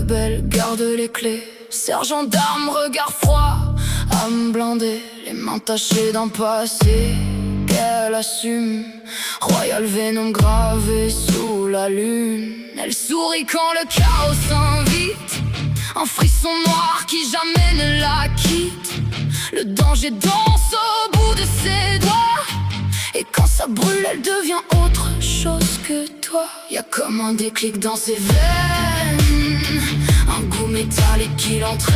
rebelle garde les clés. Sergent d'armes, regard froid, âme blindée, les mains tachées d'un passé qu'elle assume. Royal venom gravé sous la lune. Elle sourit quand le chaos s'invite, un frisson noir qui jamais ne la quitte. Le danger danse au bout de ses doigts, et quand ça brûle, elle devient autre chose que toi. Y'a comme un déclic dans ses veines, un goût métallique qui l'entraîne.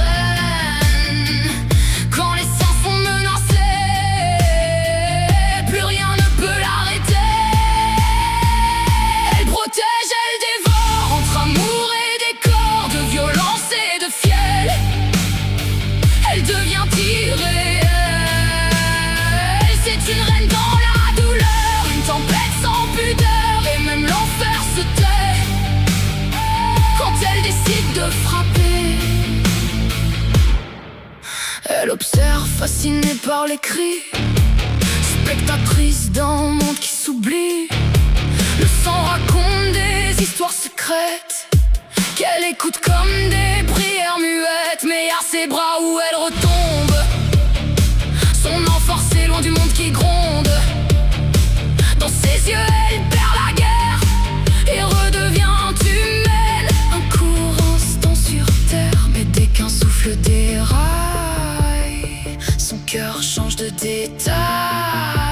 Quand les seins sont menacés, plus rien ne peut l'arrêter. Elle protège, elle dévore, entre amour et décor, de violence et de fiel. Elle devient irréelle, c'est une reine dans la douleur, une tempête sans pudeur, et même l'enfer se tait quand elle décide de frapper. Elle observe, fascinée par les cris, spectatrice d'un monde qui s'oublie. Le sang raconte des histoires secrètes qu'elle écoute comme des prières muettes. Mais à ses bras où elle retombe, son nom forcé loin du monde qui gronde. Dans ses yeux elle perd la guerre et redevient humaine. Un court instant sur terre, mais dès qu'un souffle déraille, son cœur change de détail.